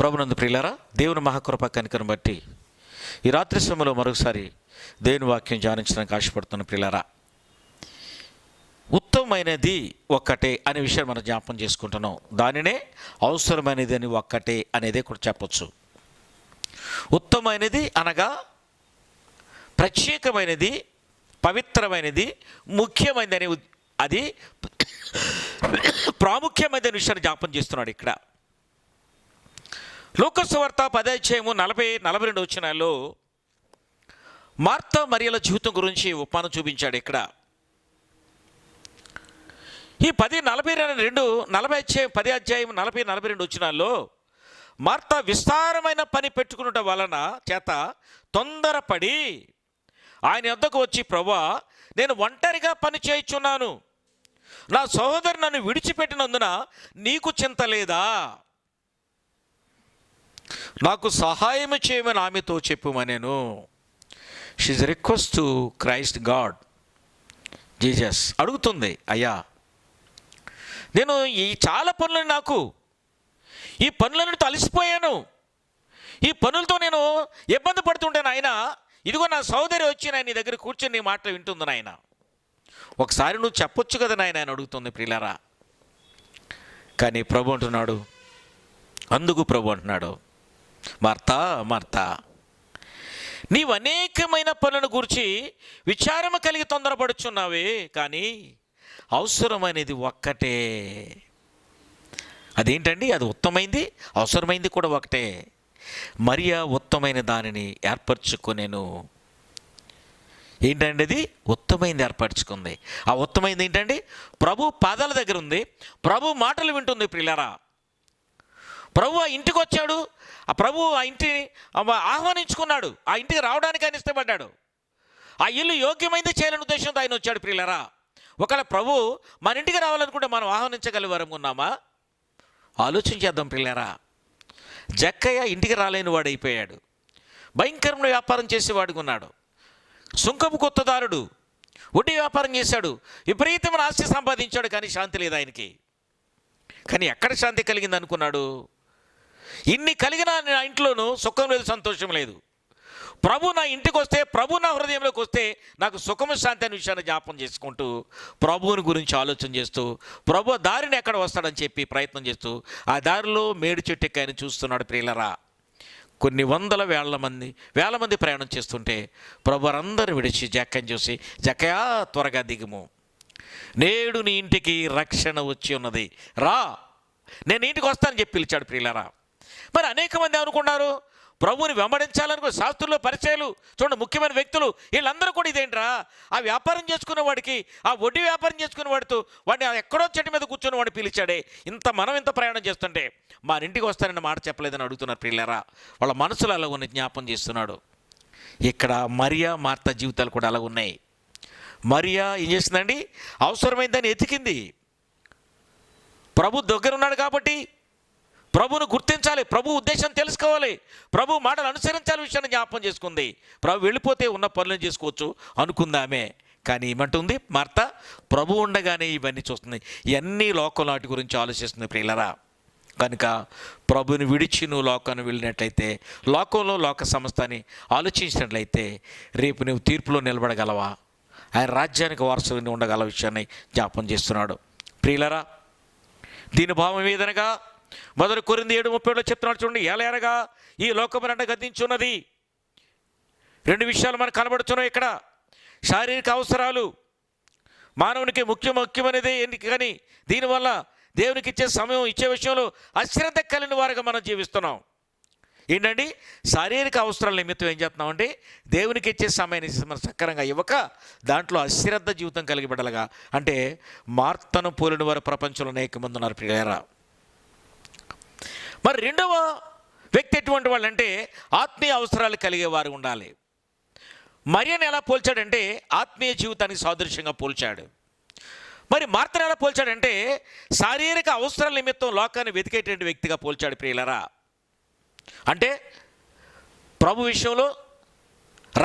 ప్రభునందు ప్రియులారా, దేవుని మహాకృప కనికరం బట్టి ఈ రాత్రి సమయంలో మరొకసారి దేవుని వాక్యం ధ్యానించడానికి ఆశపడుతున్న ప్రియులారా, ఉత్తమమైనది ఒక్కటే అనే విషయం మనం జ్ఞాపకం చేసుకుంటున్నాం. దానినే అవసరమైనది అని ఒక్కటే అనేది కూడా చెప్పచ్చు. ఉత్తమమైనది అనగా ప్రత్యేకమైనది, పవిత్రమైనది, ముఖ్యమైనది అని, అది ప్రాముఖ్యమైన విషయాన్ని జ్ఞాపకం చేస్తున్నాడు ఇక్కడ. లూకా సువార్త 10:40-42 వచనాల్లో మార్తా మరియల జీవితం గురించి ఉపమానం చూపించాడు ఇక్కడ. ఈ 10:40-42 వచనాల్లో మార్తా విస్తారమైన పని పెట్టుకునుట వలన చేత తొందరపడి ఆయన వద్దకు వచ్చి, ప్రభువా, నేను ఒంటరిగా పని చేయుచున్నాను, నా సహోదరు నన్ను విడిచిపెట్టినందున నీకు చింత లేదా? నాకు సహాయం చేయమని ఆమెతో చెప్పుమనేను. She's request to Christ God. Jesus అడుగుతుంది, అయ్యా, నేను ఈ చాలా పనులు, నాకు ఈ పనులను అలసిపోయాను, ఈ పనులతో నేను ఇబ్బంది పడుతుంటాను ఆయన, ఇదిగో నా సోదరి వచ్చి నేను నీ దగ్గర కూర్చొని నీ మాటలు వింటుంది నాయన, ఒకసారి నువ్వు చెప్పొచ్చు కదా నాయన అని అడుగుతుంది ప్రియులారా. కానీ ప్రభు అంటున్నాడు, అందుకు ప్రభు అంటున్నాడు, మార్తా మార్తా, నీవు అనేకమైన పనులను గురించి విచారము కలిగి తొందరపడుచున్నావే, కానీ అవసరమైనది ఒక్కటే. అదేంటండి? అది ఉత్తమైంది, అవసరమైంది కూడా ఒకటే. మరియా ఉత్తమైన దానిని ఏర్పరచుకొనేను. ఏంటండి అది? ఉత్తమైంది ఏర్పరచుకుంది. ఆ ఉత్తమైంది ఏంటండి? ప్రభు పాదాల దగ్గర ఉంది, ప్రభు మాటలు వింటుంది ప్రియులారా. ప్రభు ఆ ఇంటికి వచ్చాడు, ఆ ప్రభు ఆ ఇంటిని ఆహ్వానించుకున్నాడు, ఆ ఇంటికి రావడానికి ఆయన ఇష్టపడ్డాడు. ఆ ఇల్లు యోగ్యమైంది చేయాలని ఉద్దేశంతో ఆయన వచ్చాడు ప్రియులారా. ఒకవేళ ప్రభు మన ఇంటికి రావాలనుకుంటే మనం ఆహ్వానించగలిగారం ఉన్నామా? ఆలోచించేద్దాం ప్రియులారా. జక్కయ్య ఇంటికి రాలేని వాడు అయిపోయాడు, భయంకరమైన వ్యాపారం చేసేవాడుగా ఉన్నాడు, సుంకపు కొత్తదారుడు, వడ్డీ వ్యాపారం చేశాడు, విపరీతమైన ఆస్తి సంపాదించాడు, కానీ శాంతి లేదు ఆయనకి. కానీ ఎక్కడ శాంతి కలిగింది అనుకున్నాడు? ఇన్ని కలిగిన నా ఇంట్లోనూ సుఖం లేదు, సంతోషం లేదు. ప్రభు నా ఇంటికి వస్తే, ప్రభు నా హృదయంలోకి వస్తే నాకు సుఖము, శాంతి అనే విషయాన్ని జ్ఞాపకం చేసుకుంటూ, ప్రభువుని గురించి ఆలోచన చేస్తూ, ప్రభు దారిని ఎక్కడ వస్తాడని చెప్పి ప్రయత్నం చేస్తూ ఆ దారిలో మేడి చెట్టు ఎక్కి ఆయన చూస్తున్నాడు ప్రియులరా. కొన్ని వేల మంది ప్రయాణం చేస్తుంటే ప్రభు వారందరూ విడిచి జక్కని చూసి, జక్కయా త్వరగా దిగుము, నేడు నీ ఇంటికి రక్షణ వచ్చి ఉన్నది, రా, నేను ఇంటికి వస్తానని చెప్పి పిలిచాడు ప్రియులరా. మరి అనేక మంది అనుకున్నారు ప్రభువుని వెంబడించాలనుకో, శాస్త్రులు, పరిచయాలు, చూడండి ముఖ్యమైన వ్యక్తులు, వీళ్ళందరూ కూడా ఇదేంట్రా, ఆ వ్యాపారం చేసుకున్న వాడికి, ఆ వడ్డీ వ్యాపారం చేసుకున్న వాడితో వాడిని ఎక్కడో చెట్టు మీద కూర్చొని వాడిని పిలిచాడే, మనం ఇంత ప్రయాణం చేస్తుంటే మా ఇంటికి వస్తానన్న మాట చెప్పలేదని అడుగుతున్నారు ప్రియులారా. వాళ్ళ మనసులు అలా ఉన్న జ్ఞాపం చేస్తున్నాడు. ఇక్కడ మరియా మార్తా జీవితాలు కూడా అలా ఉన్నాయి. మరియా ఏం చేసిందండి? అవసరమైందని ఎతికింది. ప్రభు దగ్గర ఉన్నాడు కాబట్టి ప్రభువును గుర్తించాలి, ప్రభు ఉద్దేశం తెలుసుకోవాలి, ప్రభు మాటలు అనుసరించాలి విషయాన్ని జ్ఞాపకం చేసుకుంది. ప్రభు వెళ్ళిపోతే ఉన్న పనులను చేసుకోవచ్చు అనుకుందామే. కానీ ఏమంటుంది మార్తా? ప్రభు ఉండగానే ఇవన్నీ చూస్తుంది, ఇవన్నీ లోకం వాటి గురించి ఆలోచిస్తుంది ప్రియులరా. కనుక ప్రభుని విడిచి నువ్వు లోకాన్ని వెళ్ళినట్లయితే, లోకంలో లోక సమస్తాన్ని ఆలోచించినట్లయితే రేపు నువ్వు తీర్పులో నిలబడగలవా? ఆయన రాజ్యానికి వారసుని ఉండగల విషయాన్ని జ్ఞాపకం చేస్తున్నాడు ప్రియులరా. దీని భావం ఏదనగా 1 కొరింథీ 7:30 చెప్తున్నాడు చూడండి. ఏలయనగా ఈ లోకమునంట గతించున్నది. 2 విషయాలు మనకు కనబడుతున్నాయి ఇక్కడ. శారీరక అవసరాలు మానవునికి ముఖ్యమైనదే, కానీ దీనివల్ల దేవునికి ఇచ్చే సమయం, ఇచ్చే విషయంలో అశ్రద్ధ కలిగిన వారుగా మనం జీవిస్తున్నాం. ఏంటండి? శారీరక అవసరాల నిమిత్తం ఏం చేస్తున్నామంటే దేవునికి ఇచ్చే సమయాన్ని మనం సక్రమంగా ఇవ్వక దాంట్లో అశ్రద్ధ జీవితం కలిగి పడాలిగా. అంటే మార్తను పోలిన వారు ప్రపంచంలో అనేక మంది ఉన్నారు ప్రియులారా. మరి రెండవ వ్యక్తి ఎటువంటి వాళ్ళు అంటే ఆత్మీయ అవసరాలు కలిగే వారు ఉండాలి. మరియను ఎలా పోల్చాడంటే ఆత్మీయ జీవితానికి సాదృశ్యంగా పోల్చాడు. మరి మార్తను ఎలా పోల్చాడంటే శారీరక అవసరాల నిమిత్తం లోకాన్ని వెతికేటువంటి వ్యక్తిగా పోల్చాడు ప్రియులరా. అంటే ప్రభు విషయంలో,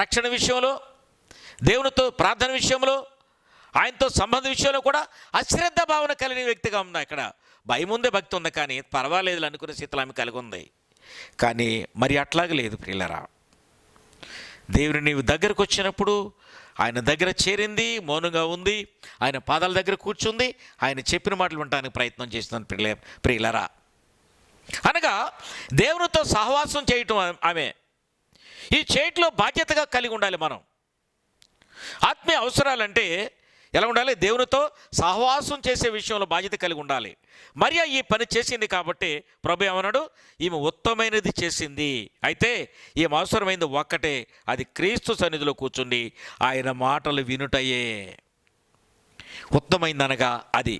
రక్షణ విషయంలో, దేవునితో ప్రార్థన విషయంలో, ఆయనతో సంబంధ విషయంలో కూడా అశ్రద్ధ భావన కలిగిన వ్యక్తిగా ఉంది. ఇక్కడ భయం ఉందే, భక్తి ఉంది, కానీ పర్వాలేదు అనుకునే స్థితిలో ఆమె కలిగి ఉంది. కానీ మరి అట్లాగే లేదు ప్రియులరా. దేవుని నీవు దగ్గరకు వచ్చినప్పుడు ఆయన దగ్గర చేరింది, మౌనంగా ఉంది, ఆయన పాదాల దగ్గర కూర్చుంది, ఆయన చెప్పిన మాటలు వినడానికి ప్రయత్నం చేస్తున్నాను ప్రియులరా. అనగా దేవునితో సహవాసం చేయటం ఆమె ఈ చేయట్లో బాధ్యతగా కలిగి ఉండాలి. మనం ఆత్మీయ అవసరాలంటే ఎలా ఉండాలి? దేవునితో సహవాసం చేసే విషయంలో బాధ్యత కలిగి ఉండాలి. మరియా ఈ పని చేసింది కాబట్టి ప్రభు ఏమన్నాడు? ఈమె ఉత్తమమైనది చేసింది. అయితే ఈమె అవసరమైంది ఒక్కటే, అది క్రీస్తు సన్నిధిలో కూర్చుండి ఆయన మాటలు వినుటయే. ఉత్తమైంది అనగా అది,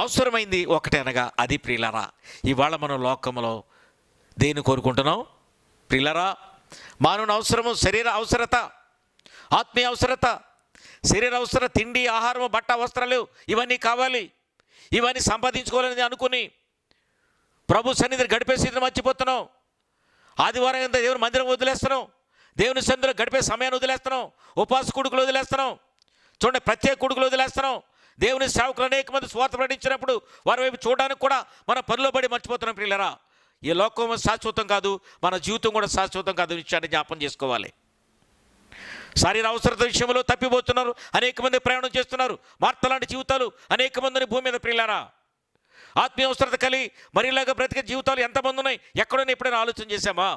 అవసరమైంది ఒకటే అనగా అది ప్రియులరా. ఇవాళ మనం లోకంలో దేన్ని కోరుకుంటున్నాం ప్రియులరా? మానవుని అవసరము శరీర అవసరత, ఆత్మీయ అవసరత, శరీర అవసరం, తిండి, ఆహారం, బట్ట, వస్త్రాలు ఇవన్నీ కావాలి. ఇవన్నీ సంపాదించుకోవాలని అనుకుని ప్రభు సన్నిధిని గడిపే స్థితిని మర్చిపోతున్నాం. ఆదివారం అంతా దేవుని మందిరం వదిలేస్తున్నాం, దేవుని సన్నిధిలో గడిపే సమయాన్ని వదిలేస్తున్నాం, ఉపవాస కొడుకులు వదిలేస్తున్నాం, చూడండి ప్రత్యేక కొడుకులు వదిలేస్తున్నాం. దేవుని సేవకులు అనేక మంది స్వార్థ ప్రకటించినప్పుడు వారి వైపు చూడడానికి కూడా మన పనిలో పడి మర్చిపోతున్నాం ప్రియులరా. ఈ లోకం శాశ్వతం కాదు, మన జీవితం కూడా శాశ్వతం కాదు. విషయాన్ని జ్ఞాపం చేసుకోవాలి. శరీర అవసరత విషయంలో తప్పిపోతున్నారు, అనేక మంది ప్రయాణం చేస్తున్నారు. మార్త లాంటి జీవితాలు అనేక మందిని భూమి మీద ప్రియులారా. ఆత్మీయ అవసరత కలిగి మరిలాగా బ్రతికే జీవితాలు ఎంతమంది ఉన్నాయి? ఎక్కడైనా ఎప్పుడైనా ఆలోచన చేశామా?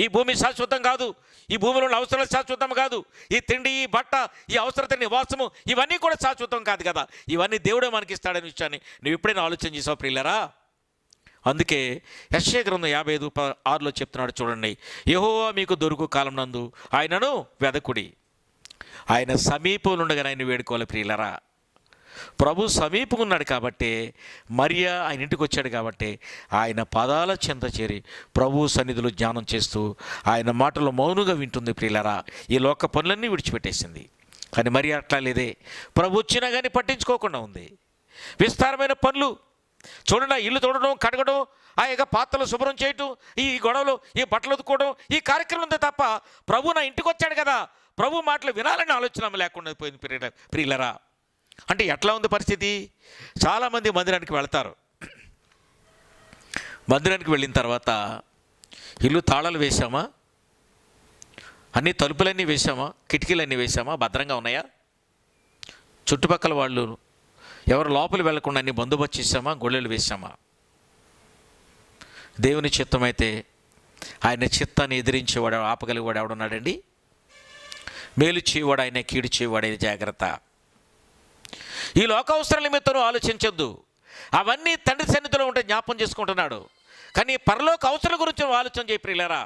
ఈ భూమి శాశ్వతం కాదు, ఈ భూమిలో ఉన్న అవసరాలు శాశ్వతం కాదు. ఈ తిండి, ఈ బట్ట, ఈ అవసరత, నివాసము ఇవన్నీ కూడా శాశ్వతం కాదు కదా. ఇవన్నీ దేవుడే మనకి ఇస్తాడనే విషయాన్ని నువ్వు ఎప్పుడైనా ఆలోచన చేసావు ప్రియులారా? అందుకే యెషయా గ్రంథం 55:6 చెప్తున్నాడు చూడండి. యెహోవా మీకు దొరుకు కాలం నందు ఆయనను వెదకుడి, ఆయన సమీపంలో ఉండగా ఆయన వేడుకోవాలి ప్రియులరా. ప్రభు సమీపంగా ఉన్నాడు కాబట్టి, మరియా ఆయన ఇంటికి వచ్చాడు కాబట్టి ఆయన పాదాల చెంత చేరి ప్రభు సన్నిధిలో ధ్యానం చేస్తూ ఆయన మాటలు మౌనంగా వింటుంది ప్రియులరా. ఈ లోక పనులన్నీ విడిచిపెట్టేసింది. కానీ మరియా అట్లా లేదే. ప్రభు వచ్చినా కానీ పట్టించుకోకుండా ఉంది. విస్తారమైన పనులు చూడండి, ఇల్లు తోడడం, కడగడం, ఆ యొక్క పాత్రలు శుభ్రం చేయటం, ఈ గొడవలు, ఈ బట్టలు ఉతుకోవడం, ఈ కార్యక్రమం ఉంది తప్ప ప్రభు నా ఇంటికి వచ్చాడు కదా, ప్రభు మాటలు వినాలని ఆలోచన లేకుండా పోయింది ప్రియులరా. అంటే ఎట్లా ఉంది పరిస్థితి? చాలామంది మందిరానికి వెళ్తారు. మందిరానికి వెళ్ళిన తర్వాత ఇల్లు తాళాలు వేసామా, అన్ని తలుపులన్నీ వేసామా, కిటికీలన్నీ వేసామా, భద్రంగా ఉన్నాయా, చుట్టుపక్కల వాళ్ళు ఎవరు లోపలి వెళ్లకుండా అన్ని బందోబస్తు చేసామా, గొళ్ళెలు వేసామా? దేవుని చిత్తం అయితే ఆయన చిత్తాన్ని ఎదిరించేవాడు, ఆపగలిగేవాడు ఎవడున్నాడండి? మేలు చేయవాడు ఆయన, కీడు చేయవాడు ఆయన. జాగ్రత్త. ఈ లోక అవసరాల నిమిత్తం ఆలోచించొద్దు. అవన్నీ తండ్రి సన్నిధిలో ఉంటే జ్ఞాపం చేసుకుంటున్నాడు. కానీ పరలోక అవసరాల గురించి ఆలోచన చేయి ప్రియులారా.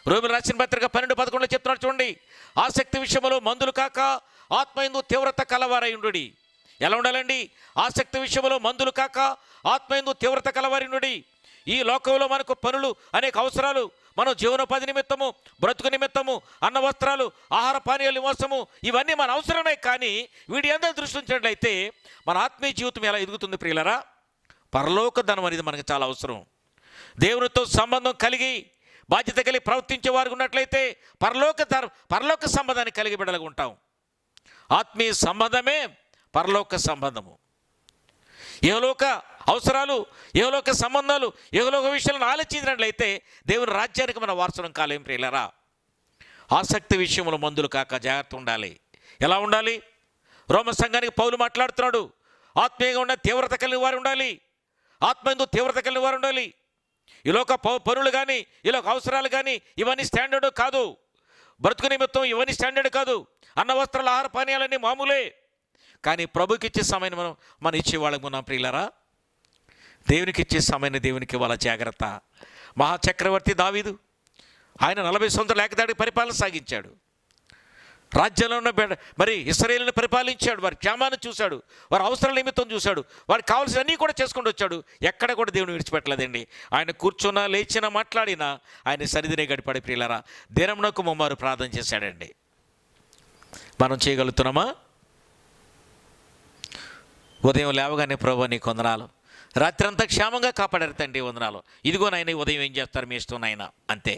రోమిలకు రాసిన పత్రిక 12:11 చెప్తున్నాడు చూడండి. ఆసక్తి విషయంలో మందులు కాక ఆత్మయందు తీవ్రత కలవారై ఉండుడి. ఎలా ఉండాలండి? ఆసక్తి విషయంలో మందులు కాక ఆత్మయందు తీవ్రత కలవారై ఉండుడి. ఈ లోకంలో మనకు పనులు, అనేక అవసరాలు, మనం జీవనోపాధి నిమిత్తము, బ్రతుకు నిమిత్తము, అన్న వస్త్రాలు, ఆహార పానీయాల నివాసము ఇవన్నీ మన అవసరమే. కానీ వీటి అందరూ దృష్టి ఉంచినట్లయితే మన ఆత్మీయ జీవితం ఎలా ఎదుగుతుంది ప్రియులరా? పరలోక ధనం అనేది మనకు చాలా అవసరం. దేవునితో సంబంధం కలిగి బాధ్యత కలిగి ప్రవర్తించే వారు ఉన్నట్లయితే పరలోక సంబంధాన్ని కలిగి బిడ్డలుగా ఉంటాం. ఆత్మీయ సంబంధమే పరలోక సంబంధము. ఏలోక అవసరాలు, ఏలోక సంబంధాలు, ఏలోక విషయాలను ఆలోచించినట్లయితే దేవుని రాజ్యానికి మన వారసులం కాలేం ప్రియులరా. ఆసక్తి విషయంలో మందులు కాక జాగ్రత్త ఉండాలి. ఎలా ఉండాలి? రోమ సంఘానికి పౌలు మాట్లాడుతున్నాడు. ఆత్మీయంగా ఉన్న తీవ్రత కలిగిన వారు ఉండాలి, ఆత్మయందు తీవ్రత కలిగిన వారు ఉండాలి. ఈలోక పనులు కానీ, ఈలోక అవసరాలు కానీ ఇవన్నీ స్టాండర్డ్ కాదు. బ్రతుకు నిమిత్తం ఇవన్నీ స్టాండర్డ్ కాదు. అన్న వస్త్రాలు, ఆహార పానీయాలన్నీ మామూలే. కానీ ప్రభుకి ఇచ్చే సమయాన్ని మనం ఇచ్చేవాళ్ళం ఉన్నాం ప్రియులరా. దేవునికి ఇచ్చే సమయాన్ని దేవునికి ఇవ్వాల. జాగ్రత్త. మహాచక్రవర్తి దావీదు ఆయన 40 సంవత్సరాలు ఏకదాడి పరిపాలన సాగించాడు. రాజ్యంలో ఉన్న మరి ఇశ్రాయేలుని పరిపాలించాడు. వారి క్షేమాన్ని చూశాడు, వారి అవసరాల నిమిత్తం చూశాడు, వారికి కావాల్సిన అన్నీ కూడా చేసుకుంటూ వచ్చాడు. ఎక్కడ కూడా దేవుని విడిచిపెట్టలేదండి. ఆయన కూర్చున్నా, లేచినా, మాట్లాడినా ఆయన సన్నిధినే గడిపాడు ప్రియులరా. దినమునకు ముమ్మారు ప్రార్థన చేశాడండి. మనం చేయగలుగుతున్నామా? ఉదయం లేవగానే ప్రభువా నీకు వందనాలు, రాత్రి అంతా క్షేమంగా కాపాడారు తండ్రి వందనాలు. ఇదిగో నాయన ఉదయం ఏం చేస్తారు మీ ఇష్టం నాయన, అంతే.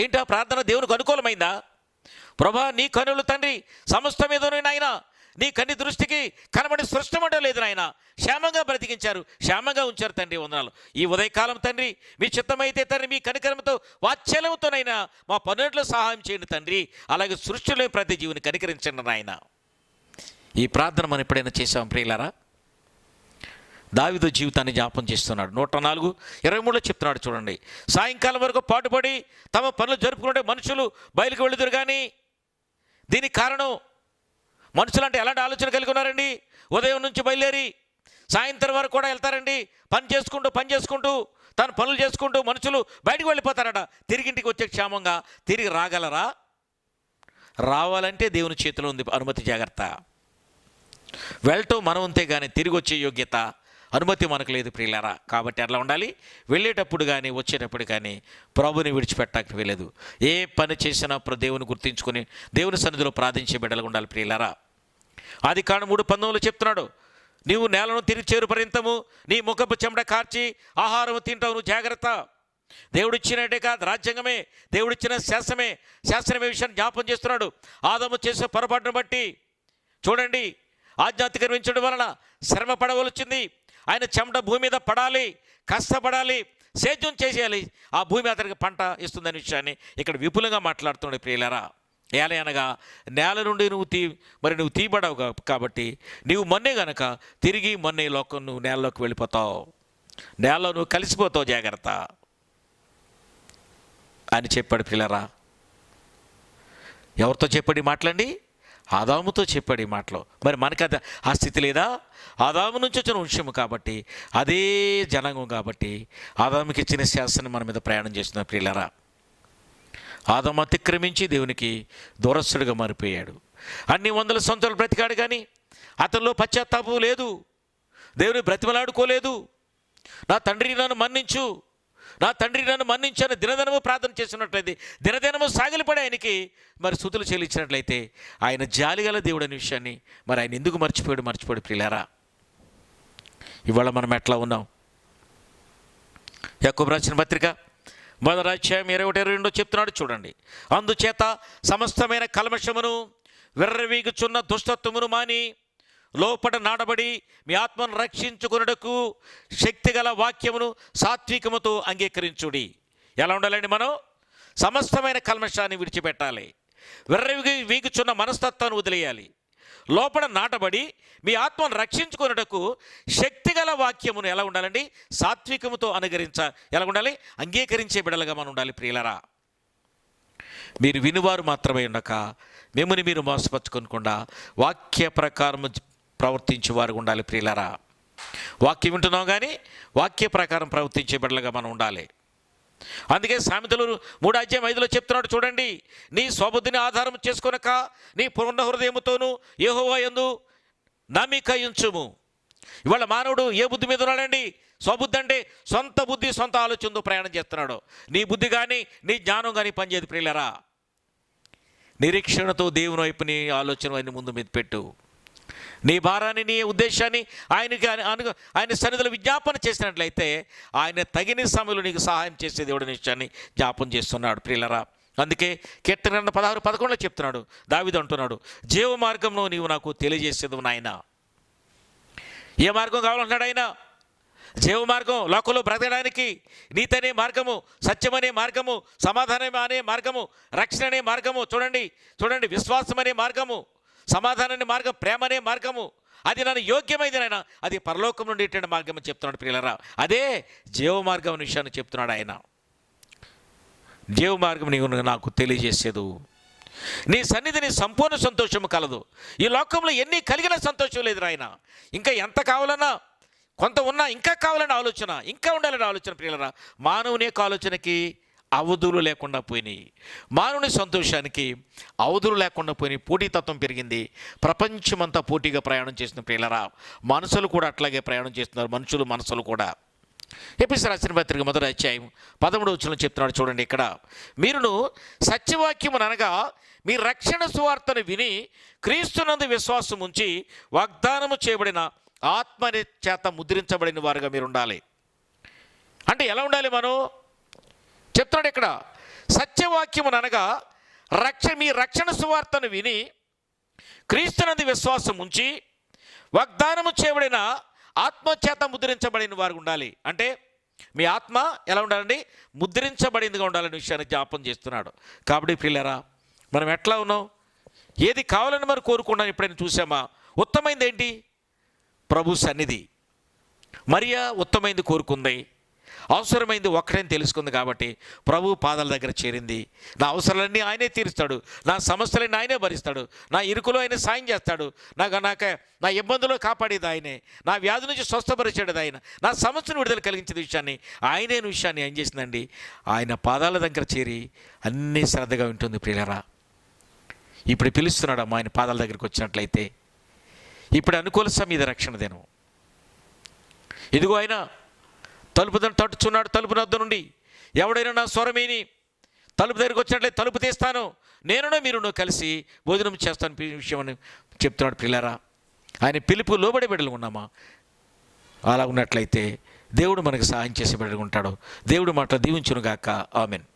ఏంటా ప్రార్థన దేవునికి అనుకూలమైందా? ప్రభా నీ కనులు తండ్రి సమస్త మీద నాయన నీ కన్ని దృష్టికి కనబడి సృష్టమంటూ లేదు నాయన. క్షేమంగా బ్రతికించారు, క్షేమంగా ఉంచారు తండ్రి, వందనాలు. ఈ ఉదయకాలం తండ్రి మీ చిత్తమైతే తండ్రి మీ కనికరంతో వాత్సల్యంతోనైనా మా పనుల్లో సహాయం చేయండి తండ్రి. అలాగే సృష్టిలో ప్రతి జీవిని కనికరించండి నాయన. ఈ ప్రార్థన మనం ఎప్పుడైనా చేసాం ప్రియులారా? దావీదు జీవితాన్ని జ్ఞాపం చేస్తున్నాడు. 104:23 చెప్తున్నాడు చూడండి. సాయంకాలం వరకు పాటుపడి తమ పనులు జరుపుకుంటే మనుషులు బయలుకు వెళుదురు. కానీ దీనికి కారణం మనుషులు అంటే ఎలాంటి ఆలోచన కలిగి ఉన్నారండి? ఉదయం నుంచి బయలుదేరి సాయంత్రం వరకు కూడా వెళ్తారండి. పని చేసుకుంటూ తన పనులు చేసుకుంటూ మనుషులు బయటకు వెళ్ళిపోతారట. తిరిగింటికి వచ్చే క్షేమంగా తిరిగి రాగలరా? రావాలంటే దేవుని చేతిలో ఉంది అనుమతి. జాగ్రత్త. వెళ్ళటం మనం ఉంటే కానీ తిరిగి వచ్చే యోగ్యత అనుమతి మనకు లేదు ప్రియులారా. కాబట్టి అట్లా ఉండాలి. వెళ్ళేటప్పుడు కానీ వచ్చేటప్పుడు కానీ ప్రభుని విడిచిపెట్టక వెళ్ళలేదు. ఏ పని చేసినప్పుడు దేవుని గుర్తించుకొని దేవుని సన్నిధిలో ప్రార్థించే బిడ్డలుగా ఉండాలి ప్రియులారా. ఆదికాండం 3:19 చెప్తున్నాడు, నీవు నేలను తిరిగి చేరు పర్యంతము నీ ముఖపు చెమట కార్చి ఆహారం తింటావు, నువ్వు జాగ్రత్త. దేవుడిచ్చినట్టే కాదు, రాజ్యాంగమే, దేవుడిచ్చిన శాస్త్రమే విషయాన్ని జ్ఞాపం చేస్తున్నాడు. ఆదాము చేసే పొరపాటును బట్టి చూడండి, ఆజ్ఞాతిక్రమించడం వలన శ్రమ పడవలసింది. ఆయన చెమట భూమి మీద పడాలి, కష్టపడాలి, సేద్యం చేసేయాలి. ఆ భూమి అతనికి పంట ఇస్తుందనే విషయాన్ని ఇక్కడ విపులంగా మాట్లాడుతున్నాడు ప్రియులారా. ఎలా అనగా నేల నుండి నువ్వు తీయబడవు కాబట్టి నీవు మొన్నే గనక తిరిగి మొన్నే లోకం నువ్వు నేలలోకి వెళ్ళిపోతావు, నేలలో నువ్వు కలిసిపోతావు, జాగ్రత్త అని చెప్పాడు ప్రియులారా. ఎవరితో చెప్పాడు ఈ మాటలండి? ఆదాముతో చెప్పాడు ఈ మాటలో. మరి మనకి అది ఆ స్థితి లేదా? ఆదాము నుంచి వచ్చిన వంశము కాబట్టి, అదే జనాంగం కాబట్టి ఆదాముకి ఇచ్చిన శాసనం మన మీద ప్రయాణం చేస్తున్న ప్రియులారా. ఆదాము అతిక్రమించి దేవునికి దూరస్తుడిగా మారిపోయాడు. అన్ని 100 సంవత్సరాలు బ్రతికాడు కానీ అతనిలో పశ్చాత్తాపం లేదు. దేవుని బ్రతిమలాడుకోలేదు. నా తండ్రి నన్ను మన్నించని దినదినము ప్రార్థన చేసినట్లయితే, దినదినము సాగిలిపడి ఆయనకి మరి స్తుతులు చెల్లించినట్లయితే ఆయన జాలిగల దేవుడు అనే విషయాన్ని మరి ఆయన ఎందుకు మర్చిపోయాడు ప్రియులారా. ఇవాళ మనం ఎట్లా ఉన్నాం? యాకోబు రాసిన పత్రిక 1:21-22 చెప్తున్నాడు చూడండి. అందుచేత సమస్తమైన కల్మషమును విర్రవీగుచున్న దుష్టత్వమును మాని లోపట నాడబడి మీ ఆత్మను రక్షించుకొనుటకు శక్తిగల వాక్యమును సాత్వికముతో అంగీకరించుడి. ఎలా ఉండాలండి? మనం సమస్తమైన కల్మషాన్ని విడిచిపెట్టాలి. వీగుచున్న మనస్తత్వాన్ని వదిలేయాలి. లోపల నాటబడి మీ ఆత్మను రక్షించుకొనుటకు శక్తిగల వాక్యమును ఎలా ఉండాలండి? సాత్వికముతో ఎలా ఉండాలి? అంగీకరించే బిడలుగా మనం ఉండాలి ప్రియులరా. మీరు వినువారు మాత్రమే ఉండక మిమ్మల్ని మీరు మోసపరచుకోకుండా వాక్య ప్రకారం ప్రవర్తించే వారు ఉండాలి ప్రియులరా. వాక్యం వింటున్నాం కానీ వాక్య ప్రకారం ప్రవర్తించే బిడ్డలుగా మనం ఉండాలి. అందుకే సామెతలు 3:5 చెప్తున్నాడు చూడండి. నీ స్వబుద్ధిని ఆధారం చేసుకొనక నీ పూర్ణ హృదయముతోనూ యెహోవా యందు నమ్మిక ఉంచుము. ఇవాళ మానవుడు ఏ బుద్ధి మీద ఉన్నాడండి? స్వబుద్ధి అంటే సొంత బుద్ధి, సొంత ఆలోచనతో ప్రయాణం చేస్తున్నాడు. నీ బుద్ధి కానీ నీ జ్ఞానం కానీ పనిచేయదు ప్రియులరా. నిరీక్షణతో దేవుని వైపు నీ ఆలోచన అన్ని ముందు మీద పెట్టు. నీ భారాన్ని, నీ ఉద్దేశాన్ని ఆయన సన్నిధిలో విజ్ఞాపన చేసినట్లయితే ఆయన తగిన సమయంలో నీకు సహాయం చేసే దేవుడి విషయాన్ని జ్ఞాపం చేస్తున్నాడు ప్రియులరా. అందుకే కీర్తన 16:11 చెప్తున్నాడు, దావీదు అంటున్నాడు, జీవ మార్గంలో నీవు నాకు తెలియజేసేది నాయన. ఏ మార్గం కావాలంటున్నాడు ఆయన? జీవ మార్గం, లోకంలో బ్రతకడానికి నీతి అనే మార్గము, సత్యం అనే మార్గము, సమాధానం అనే మార్గము, రక్షణ అనే మార్గము, చూడండి విశ్వాసం అనే మార్గము, సమాధానం అనే మార్గం, ప్రేమ అనే మార్గము, అది నన్ను యోగ్యమైంది నాయన, అది పరలోకం నుండి ఇటువంటి మార్గం అని చెప్తున్నాడు ప్రియులరా. అదే జీవ మార్గం అనే విషయాన్ని చెప్తున్నాడు ఆయన. జీవ మార్గం నీవు నాకు తెలియజేసేదు. నీ సన్నిధిని సంపూర్ణ సంతోషము కలదు. ఈ లోకంలో ఎన్ని కలిగిన సంతోషం లేదు నాయన. ఇంకా ఎంత కావాలన్నా, కొంత ఉన్నా ఇంకా కావాలని ఆలోచన, ఇంకా ఉండాలని ఆలోచన ప్రియులరా. మానవుని యొక్క ఆలోచనకి అవధులు లేకుండా పోయినాయి. మానవుని సంతోషానికి అవధులు లేకుండా పోయినాయి. పోటీతత్వం పెరిగింది. ప్రపంచమంతా పోటీగా ప్రయాణం చేసిన ప్రియులరా. మనసులు కూడా అట్లాగే ప్రయాణం చేస్తున్నారు. మనసులు కూడా. ఎఫెసీయులకు రాసిన పత్రిక 1:13 చెప్తున్నాడు చూడండి. ఇక్కడ మీరును సత్యవాక్యము అనగా మీ రక్షణ సువార్తను విని క్రీస్తునందు విశ్వాసం ఉంచి వాగ్దానము చేయబడిన ఆత్మ చేత ముద్రించబడిన వారుగా మీరు ఉండాలి. అంటే ఎలా ఉండాలి మనం? చెప్తున్నాడు ఇక్కడ, సత్యవాక్యము అనగా మీ రక్షణ సువార్తను విని క్రీస్తునందు విశ్వాసం ఉంచి వాగ్దానము చేయబడిన ఆత్మచేత ముద్రించబడిన వారు ఉండాలి. అంటే మీ ఆత్మ ఎలా ఉండాలండి? ముద్రించబడిందిగా ఉండాలనే విషయాన్ని జ్ఞాపం చేస్తున్నాడు. కాబట్టి ప్రియులారా, మనం ఎట్లా ఉన్నాం? ఏది కావాలని మనం కోరుకున్నాం ఎప్పుడైనా చూసామా? ఉత్తమైంది ఏంటి? ప్రభు సన్నిధి. మరియా ఉత్తమైంది కోరుకుంది, అవసరమైంది ఒక్కడని తెలుసుకుంది. కాబట్టి ప్రభు పాదాల దగ్గర చేరింది. నా అవసరాలన్నీ ఆయనే తీరుస్తాడు, నా సమస్యలన్నీ ఆయనే భరిస్తాడు, నా ఇరుకులో ఆయన సాయం చేస్తాడు, నా ఇబ్బందులో కాపాడేది ఆయనే, నా వ్యాధి నుంచి స్వస్థపరిచేది ఆయన, నా సమస్యను విడుదల కలిగించిన విషయాన్ని ఏం చేసిందండి? ఆయన పాదాల దగ్గర చేరి అన్నీ శ్రద్ధగా ఉంటుంది. ప్రియులారా, ఇప్పుడు పిలుస్తున్నాడు అమ్మా ఆయన పాదాల దగ్గరికి వచ్చినట్లయితే. ఇప్పుడు అనుకూల సమీద రక్షణ దినం. ఇదిగో ఆయన తలుపు తట్టుచున్నాడు. తలుపు వద్ద నుండి ఎవడైనా నా స్వరమేని తలుపు దగ్గరికి వచ్చినట్లయితే తలుపు తీస్తాను, నేనునో మీరునో కలిసి భోజనం చేస్తాను విషయం అని చెప్తున్నాడు. ప్రియులారా, ఆయన పిలుపు లోబడి బిడ్డలు ఉన్నామా? అలా ఉన్నట్లయితే దేవుడు మనకు సహాయం చేసే బిడ్డలు ఉంటాడు. దేవుడు మాట దీవించునుగాక. ఆమెన్.